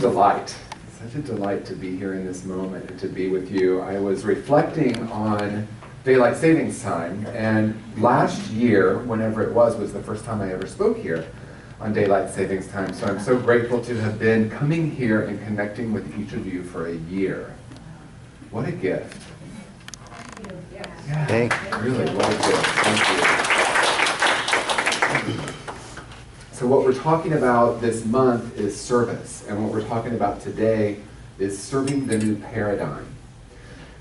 delight. Such a delight to be here in this moment and to be with you. I was reflecting on daylight savings time, and last year, whenever it was the first time I ever spoke here on daylight savings time. So I'm so grateful to have been coming here and connecting with each of you for a year. What a gift. Yeah, really, what a gift. Thank you. So what we're talking about this month is service, and what we're talking about today is serving the new paradigm.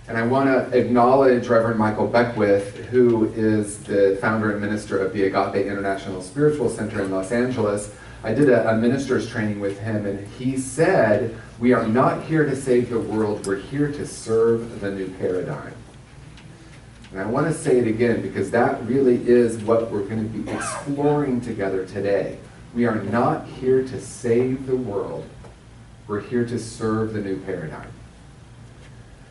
And I want to acknowledge Reverend Michael Beckwith, who is the founder and minister of the Agape International Spiritual Center in Los Angeles. I did a minister's training with him, and he said, "We are not here to save the world, we're here to serve the new paradigm." And I want to say it again because that really is what we're going to be exploring together today. We are not here to save the world. We're here to serve the new paradigm.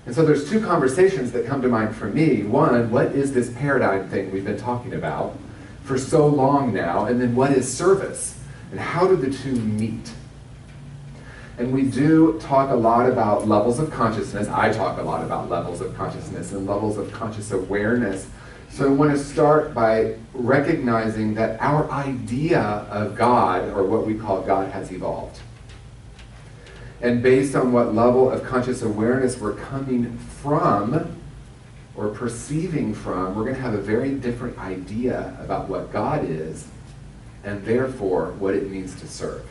And so there's two conversations that come to mind for me. One, what is this paradigm thing we've been talking about for so long now? And then what is service? And how do the two meet? And we do talk a lot about levels of consciousness. I talk a lot about levels of consciousness and levels of conscious awareness. So I want to start by recognizing that our idea of God, or what we call God, has evolved. And based on what level of conscious awareness we're coming from, or perceiving from, we're going to have a very different idea about what God is, and therefore what it means to serve.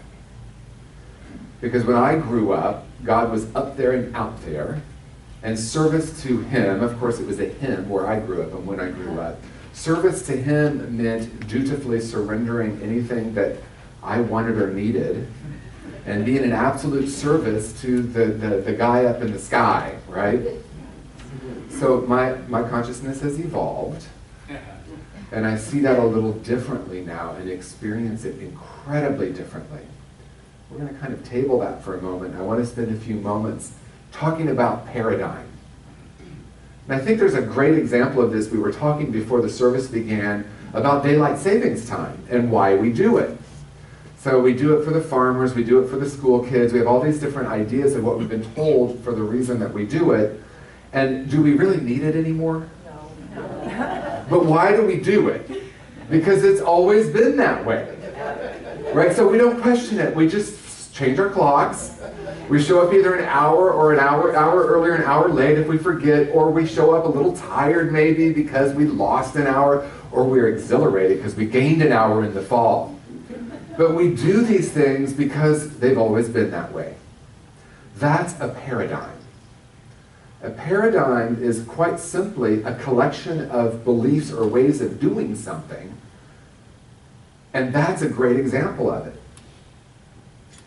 Because when I grew up, God was up there and out there, and service to Him, of course it was a Him where I grew up and when I grew up, service to Him meant dutifully surrendering anything that I wanted or needed, and being an absolute service to the guy up in the sky, right? So my consciousness has evolved, and I see that a little differently now and experience it incredibly differently. We're going to kind of table that for a moment. I want to spend a few moments talking about paradigm. And I think there's a great example of this. We were talking before the service began about daylight savings time and why we do it. So we do it for the farmers, we do it for the school kids, we have all these different ideas of what we've been told for the reason that we do it. And do we really need it anymore? No. But why do we do it? Because it's always been that way. Right? So we don't question it. We just change our clocks. We show up either an hour earlier, an hour late if we forget, or we show up a little tired maybe because we lost an hour, or we're exhilarated because we gained an hour in the fall. But we do these things because they've always been that way. That's a paradigm. A paradigm is quite simply a collection of beliefs or ways of doing something, and that's a great example of it.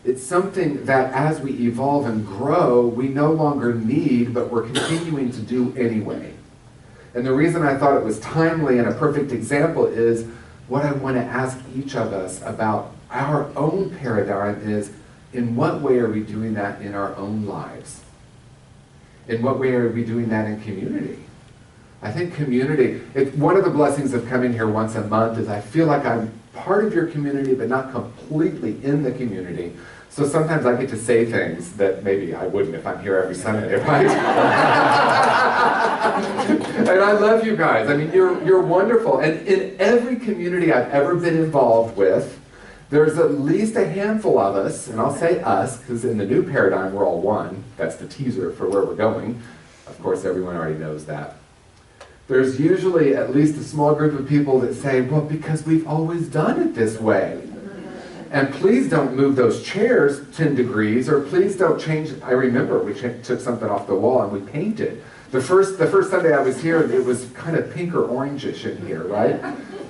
It's something that as we evolve and grow, we no longer need, but we're continuing to do anyway. And the reason I thought it was timely and a perfect example is what I want to ask each of us about our own paradigm is, in what way are we doing that in our own lives? In what way are we doing that in community? I think community, one of the blessings of coming here once a month is I feel like I'm part of your community, but not completely in the community. So sometimes I get to say things that maybe I wouldn't if I'm here every Sunday, right? And I love you guys. I mean, you're wonderful. And in every community I've ever been involved with, there's at least a handful of us, and I'll say us, because in the new paradigm we're all one. That's the teaser for where we're going. Of course, everyone already knows that. There's usually at least a small group of people that say, well, because we've always done it this way. And please don't move those chairs 10 degrees, or please don't change. I remember we took something off the wall and we painted. The first Sunday I was here, it was kind of pink or orangish in here, right?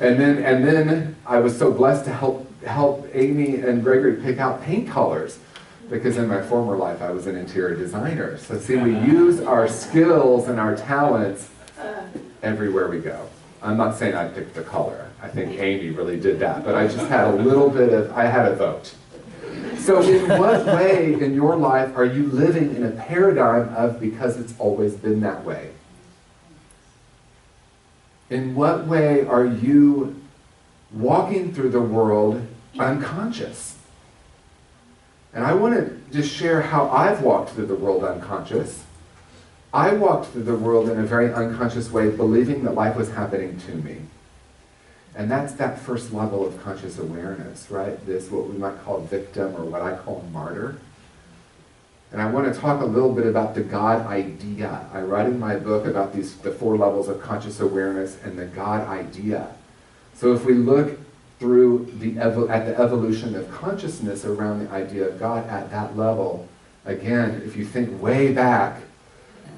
And then I was so blessed to help Amy and Gregory pick out paint colors, because in my former life I was an interior designer. So see, we use our skills and our talents everywhere we go. I'm not saying I picked the color. I think Amy really did that, but I just had a little bit of, I had a vote. So in what way in your life are you living in a paradigm of because it's always been that way? In what way are you walking through the world unconscious? And I want to just share how I've walked through the world unconscious. I walked through the world in a very unconscious way, believing that life was happening to me. And that's that first level of conscious awareness, right? This, what we might call victim, or what I call martyr. And I want to talk a little bit about the God idea. I write in my book about the 4 levels of conscious awareness and the God idea. So if we look through at the evolution of consciousness around the idea of God at that level, again, if you think way back,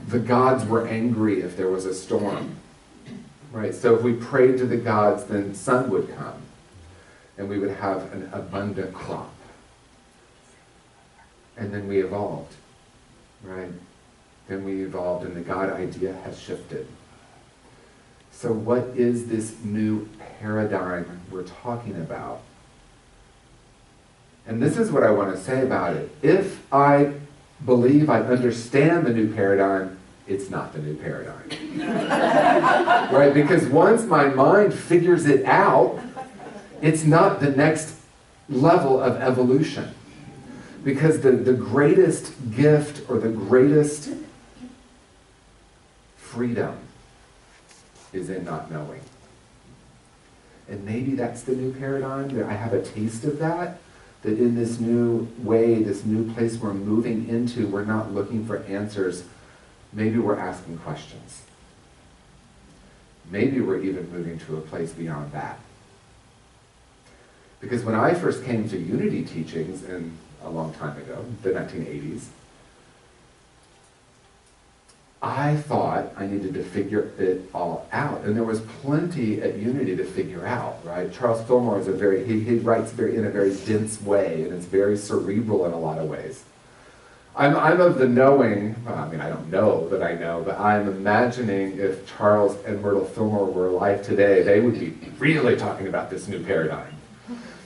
the gods were angry if there was a storm. Right? So if we prayed to the gods, then sun would come, and we would have an abundant crop. And then we evolved, right? Then we evolved, and the God idea has shifted. So what is this new paradigm we're talking about? And this is what I want to say about it. If I believe I understand the new paradigm, it's not the new paradigm. Right? Because once my mind figures it out, it's not the next level of evolution. Because the greatest gift or the greatest freedom is in not knowing. And maybe that's the new paradigm, that I have a taste of that in this new way, this new place we're moving into, we're not looking for answers. Maybe we're asking questions. Maybe we're even moving to a place beyond that. Because when I first came to Unity teachings a long time ago, the 1980s, I thought I needed to figure it all out. And there was plenty at Unity to figure out, right? Charles Fillmore is he writes in a very dense way, and it's very cerebral in a lot of ways. I'm of the knowing, well, I mean, I don't know that I know, but I'm imagining if Charles and Myrtle Fillmore were alive today, they would be really talking about this new paradigm.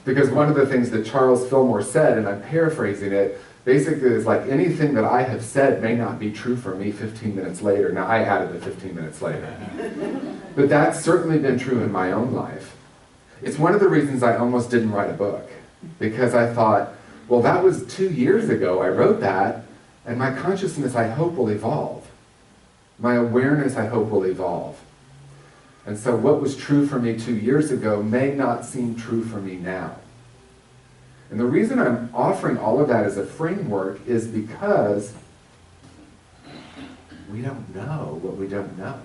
Because one of the things that Charles Fillmore said, and I'm paraphrasing it, basically is like, anything that I have said may not be true for me 15 minutes later. Now, I added the 15 minutes later. But that's certainly been true in my own life. It's one of the reasons I almost didn't write a book. Because I thought, well, that was 2 years ago I wrote that, and my consciousness, I hope, will evolve. My awareness, I hope, will evolve. And so what was true for me 2 years ago may not seem true for me now. And the reason I'm offering all of that as a framework is because we don't know what we don't know.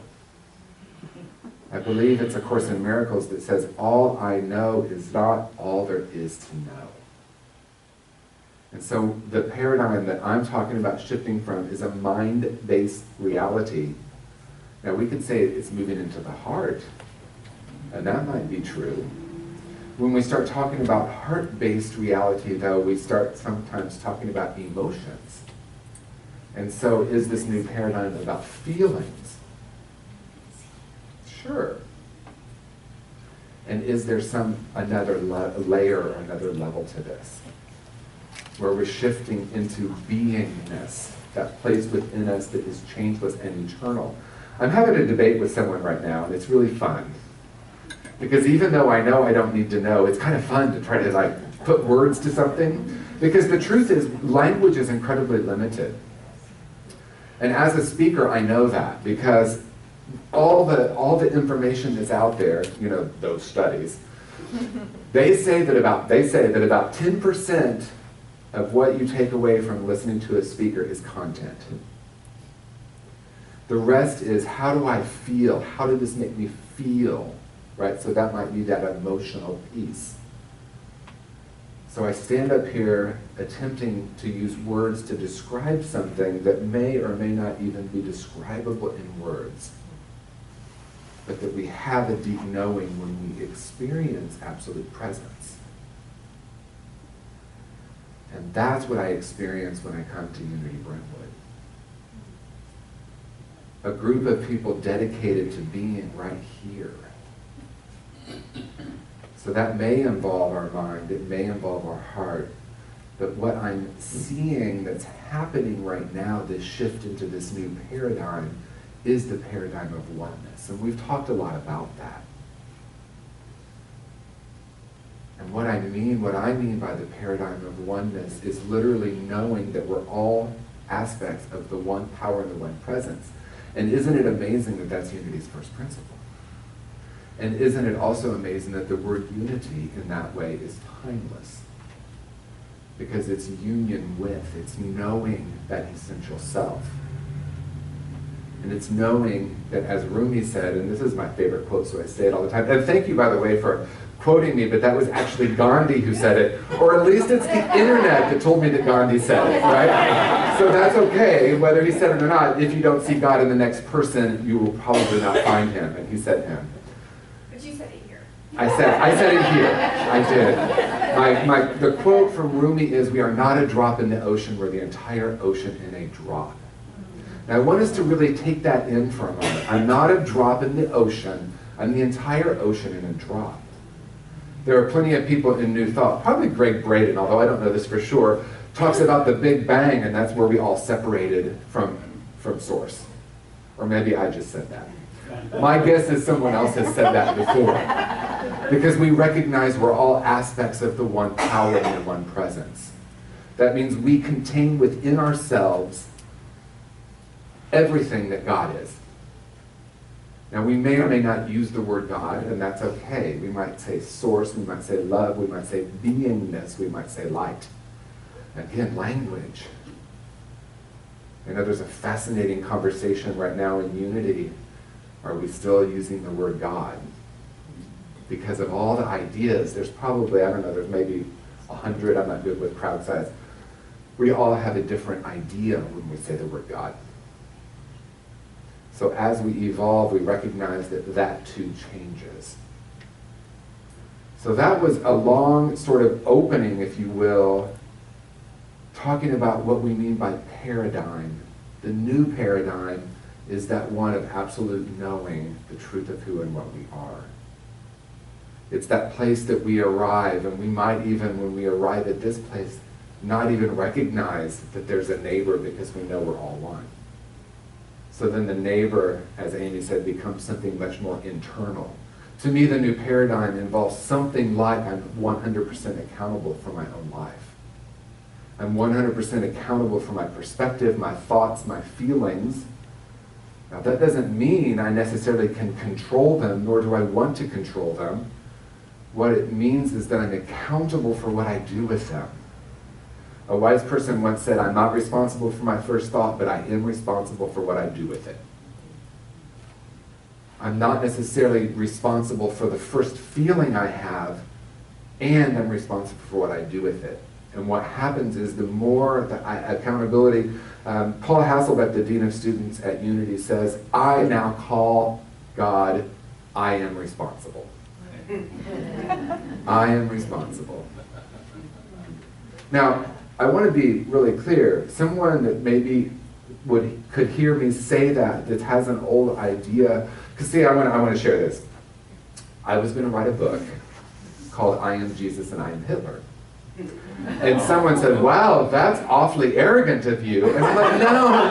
I believe it's A Course in Miracles that says, all I know is not all there is to know. And so the paradigm that I'm talking about shifting from is a mind-based reality. Now we could say it's moving into the heart, and that might be true. When we start talking about heart-based reality, though, we start sometimes talking about emotions. And so is this new paradigm about feelings? Sure. And is there another layer or another level to this? Where we're shifting into beingness, that place within us that is changeless and eternal. I'm having a debate with someone right now, and it's really fun. Because even though I know I don't need to know, it's kind of fun to try to put words to something. Because the truth is, language is incredibly limited. And as a speaker, I know that, because all the information that's out there, those studies, they say that about 10% of what you take away from listening to a speaker is content. The rest is, how do I feel? How did this make me feel? Right? So that might be that emotional piece. So I stand up here attempting to use words to describe something that may or may not even be describable in words, but that we have a deep knowing when we experience absolute presence. And that's what I experience when I come to Unity Brentwood. A group of people dedicated to being right here. So that may involve our mind, it may involve our heart, but what I'm seeing that's happening right now, this shift into this new paradigm, is the paradigm of oneness. And we've talked a lot about that. And what I mean by the paradigm of oneness is literally knowing that we're all aspects of the one power and the one presence. And isn't it amazing that that's unity's first principle? And isn't it also amazing that the word unity in that way is timeless? Because it's union with, it's knowing that essential self. And it's knowing that, as Rumi said, and this is my favorite quote, so I say it all the time, and thank you, by the way, for quoting me, but that was actually Gandhi who said it, or at least it's the internet that told me that Gandhi said it, right? So that's okay, whether he said it or not. If you don't see God in the next person, you will probably not find him, and he said him. But you said it here. I said it here. I did. The quote from Rumi is, "We are not a drop in the ocean, we're the entire ocean in a drop." Now I want us to really take that in for a moment. I'm not a drop in the ocean, I'm the entire ocean in a drop. There are plenty of people in New Thought, probably Greg Braden, although I don't know this for sure, talks about the Big Bang, and that's where we all separated from Source. Or maybe I just said that. My guess is someone else has said that before. Because we recognize we're all aspects of the one power and the one presence. That means we contain within ourselves everything that God is. Now we may or may not use the word God, and that's okay. We might say source, we might say love, we might say beingness, we might say light. Again, language. I know there's a fascinating conversation right now in Unity. Are we still using the word God? Because of all the ideas, there's probably, I don't know, there's maybe 100, I'm not good with crowd size. We all have a different idea when we say the word God. So as we evolve, we recognize that that too changes. So that was a long sort of opening, if you will, talking about what we mean by paradigm. The new paradigm is that one of absolute knowing the truth of who and what we are. It's that place that we arrive, and we might even, when we arrive at this place, not even recognize that there's a neighbor because we know we're all one. So then the neighbor, as Amy said, becomes something much more internal. To me, the new paradigm involves something like I'm 100% accountable for my own life. I'm 100% accountable for my perspective, my thoughts, my feelings. Now that doesn't mean I necessarily can control them, nor do I want to control them. What it means is that I'm accountable for what I do with them. A wise person once said, I'm not responsible for my first thought, but I am responsible for what I do with it. I'm not necessarily responsible for the first feeling I have, and I'm responsible for what I do with it. And what happens is the more accountability, Paul Hasselbeck, the Dean of Students at Unity, says, I now call God, I am responsible. I am responsible. Now, I want to be really clear. Someone that maybe could hear me say that has an old idea. Because see, I want to share this. I was going to write a book called I Am Jesus and I Am Hitler. And someone said, wow, that's awfully arrogant of you. And I'm like,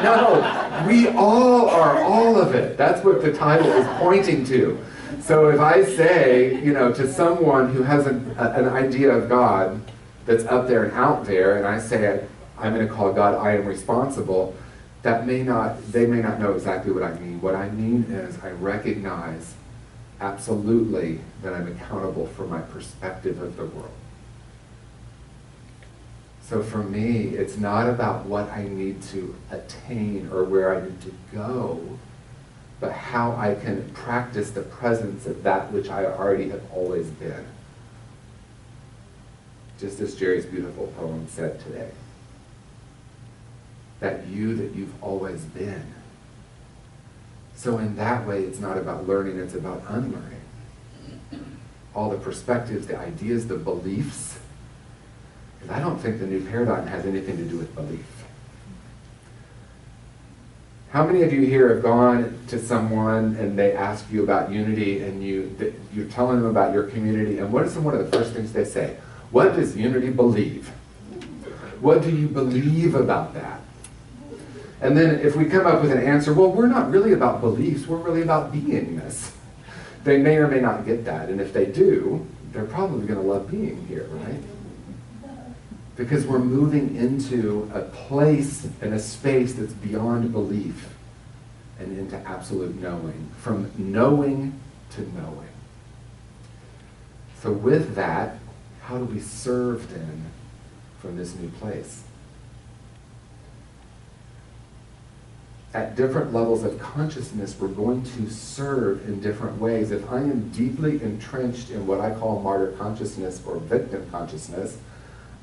no, we all are all of it. That's what the title is pointing to. So if I say, to someone who has an idea of God that's up there and out there, and I say, I'm going to call God, I am responsible, they may not know exactly what I mean. What I mean is I recognize absolutely that I'm accountable for my perspective of the world. So for me, it's not about what I need to attain or where I need to go, but how I can practice the presence of that which I already have always been. Just as Jerry's beautiful poem said today. That you've always been. So in that way, it's not about learning, it's about unlearning. All the perspectives, the ideas, the beliefs. Because I don't think the new paradigm has anything to do with belief. How many of you here have gone to someone and they ask you about unity and you're telling them about your community, and what is one of the first things they say? What does unity believe? What do you believe about that? And then if we come up with an answer, well, we're not really about beliefs, we're really about beingness. They may or may not get that, and if they do, they're probably going to love being here, right? Because we're moving into a place and a space that's beyond belief and into absolute knowing, from knowing to knowing. So with that, how do we serve then from this new place? At different levels of consciousness, we're going to serve in different ways. If I am deeply entrenched in what I call martyr consciousness or victim consciousness,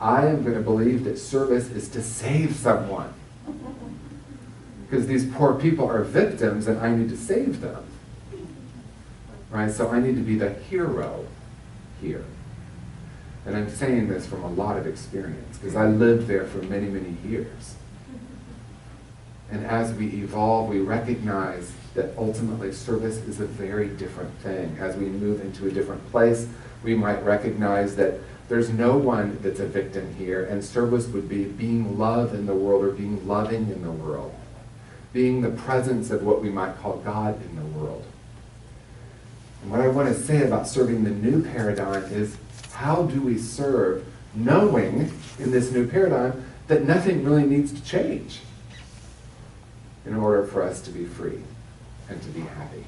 I am going to believe that service is to save someone. Because these poor people are victims and I need to save them. Right? So I need to be the hero here. And I'm saying this from a lot of experience, because I lived there for many, many years. And as we evolve, we recognize that ultimately service is a very different thing. As we move into a different place, we might recognize that there's no one that's a victim here, and service would be being love in the world, or being loving in the world. Being the presence of what we might call God in the world. And what I want to say about serving the new paradigm is, how do we serve knowing in this new paradigm that nothing really needs to change in order for us to be free and to be happy?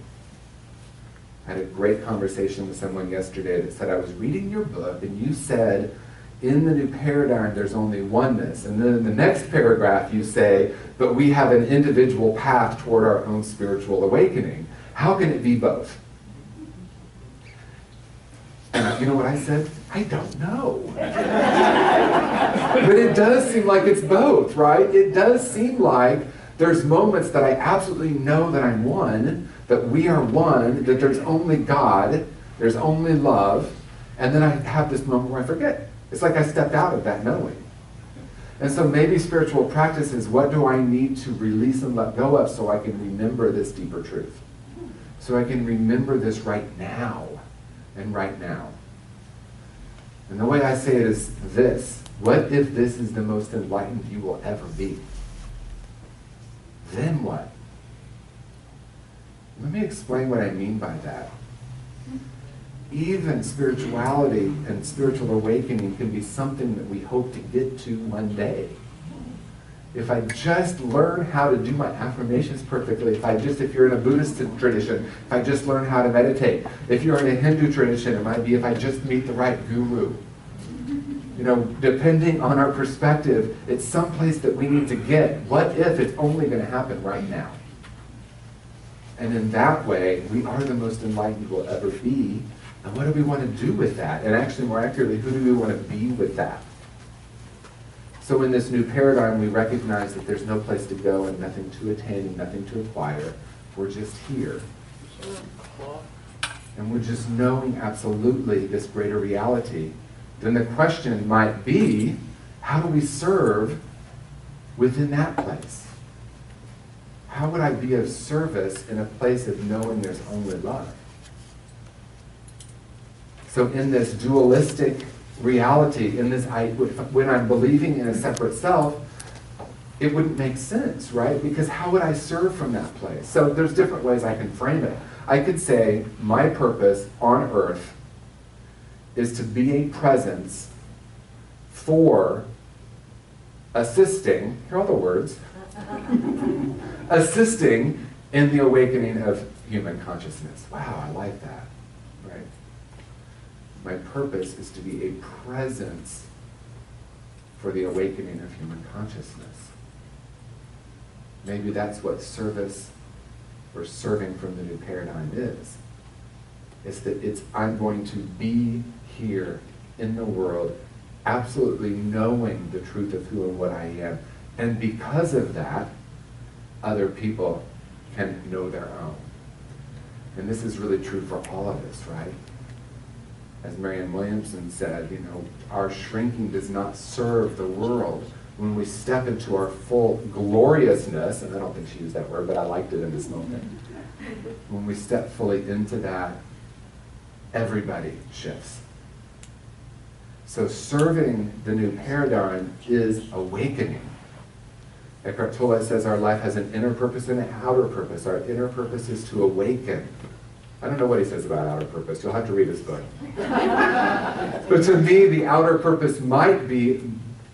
I had a great conversation with someone yesterday that said, I was reading your book and you said, in the new paradigm there's only oneness. And then in the next paragraph you say, but we have an individual path toward our own spiritual awakening. How can it be both? And you know what I said? I don't know. But it does seem like it's both, right? It does seem like there's moments that I absolutely know that I'm one, that we are one, that there's only God, there's only love, and then I have this moment where I forget. It's like I stepped out of that knowing. And so maybe spiritual practice is, what do I need to release and let go of so I can remember this deeper truth? So I can remember this right now and right now. And the way I say it is this: what if this is the most enlightened you will ever be? Then what? Let me explain what I mean by that. Even spirituality and spiritual awakening can be something that we hope to get to one day. If I just learn how to do my affirmations perfectly, if you're in a Buddhist tradition, if I just learn how to meditate. If you're in a Hindu tradition, it might be if I just meet the right guru. You know, depending on our perspective, it's someplace that we need to get. What if it's only going to happen right now? And in that way, we are the most enlightened we'll ever be. And what do we want to do with that? And actually, more accurately, who do we want to be with that? So in this new paradigm, we recognize that there's no place to go and nothing to attain and nothing to acquire. We're just here. And we're just knowing absolutely this greater reality. Then the question might be, how do we serve within that place? How would I be of service in a place of knowing there's only love? So in this dualistic reality, in this, when I'm believing in a separate self, it wouldn't make sense, right? Because how would I serve from that place? So there's different ways I can frame it. I could say my purpose on earth is to be a presence for assisting, here are all the words, assisting in the awakening of human consciousness. Wow, I like that, right? My purpose is to be a presence for the awakening of human consciousness. Maybe that's what service or serving from the new paradigm is. It's that I'm going to be here in the world, absolutely knowing the truth of who and what I am. And because of that, other people can know their own. And this is really true for all of us, right? As Marianne Williamson said, you know, our shrinking does not serve the world. When we step into our full gloriousness, and I don't think she used that word, but I liked it in this moment. When we step fully into that, everybody shifts. So serving the new paradigm is awakening. Eckhart Tolle says our life has an inner purpose and an outer purpose. Our inner purpose is to awaken I don't know what he says about outer purpose. You'll have to read his book. But to me, the outer purpose might be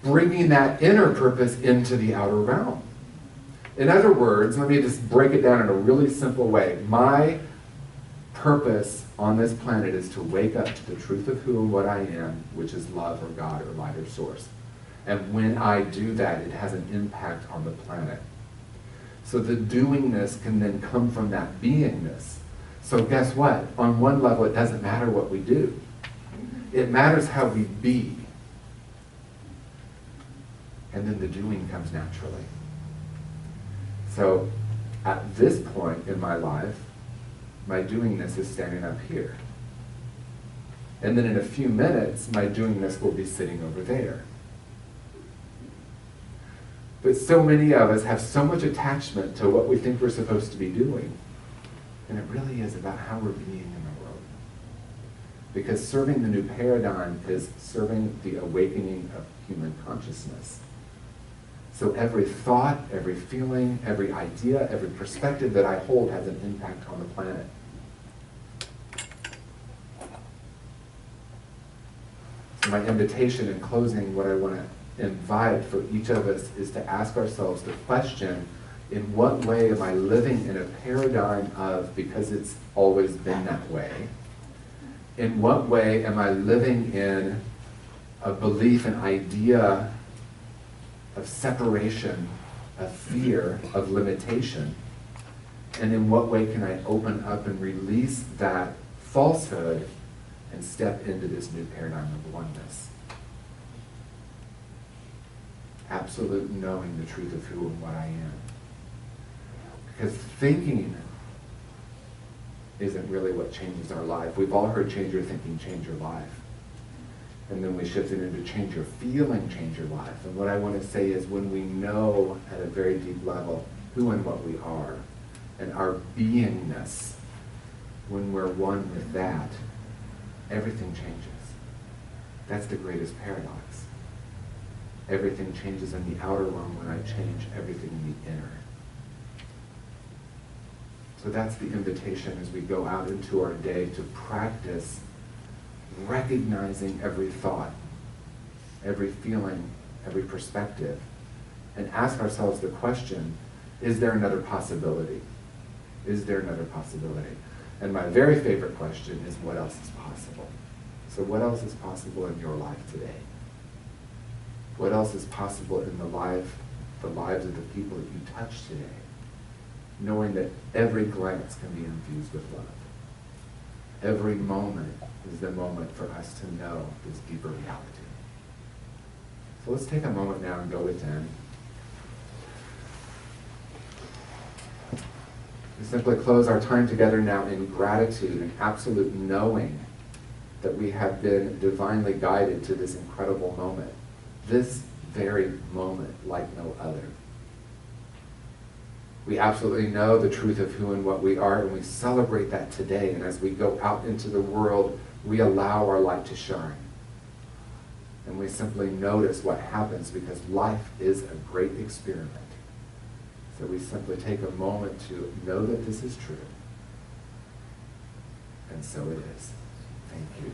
bringing that inner purpose into the outer realm. In other words, let me just break it down in a really simple way. My purpose on this planet is to wake up to the truth of who and what I am, which is love or God or light or source. And when I do that, it has an impact on the planet. So the doingness can then come from that beingness. So guess what? On one level, it doesn't matter what we do. It matters how we be. And then the doing comes naturally. So at this point in my life, my doingness is standing up here. And then in a few minutes, my doingness will be sitting over there. But so many of us have so much attachment to what we think we're supposed to be doing. And it really is about how we're being in the world. Because serving the new paradigm is serving the awakening of human consciousness. So every thought, every feeling, every idea, every perspective that I hold has an impact on the planet. So my invitation in closing, what I want to invite for each of us is to ask ourselves the question, in what way am I living in a paradigm of, because it's always been that way, in what way am I living in a belief, an idea of separation, of fear, of limitation, and in what way can I open up and release that falsehood and step into this new paradigm of oneness? Absolute knowing the truth of who and what I am. Because thinking isn't really what changes our life. We've all heard change your thinking, change your life. And then we shift it into change your feeling, change your life. And what I want to say is when we know at a very deep level who and what we are, and our beingness, when we're one with that, everything changes. That's the greatest paradox. Everything changes in the outer realm when I change everything in the inner. So that's the invitation as we go out into our day to practice recognizing every thought, every feeling, every perspective, and ask ourselves the question, is there another possibility? Is there another possibility? And my very favorite question is, what else is possible? So what else is possible in your life today? What else is possible in the lives of the people that you touch today? Knowing that every glance can be infused with love. Every moment is the moment for us to know this deeper reality. So let's take a moment now and go within. We simply close our time together now in gratitude and absolute knowing that we have been divinely guided to this incredible moment. This very moment like no other. We absolutely know the truth of who and what we are, and we celebrate that today. And as we go out into the world, we allow our light to shine. And we simply notice what happens, because life is a great experiment. So we simply take a moment to know that this is true. And so it is. Thank you.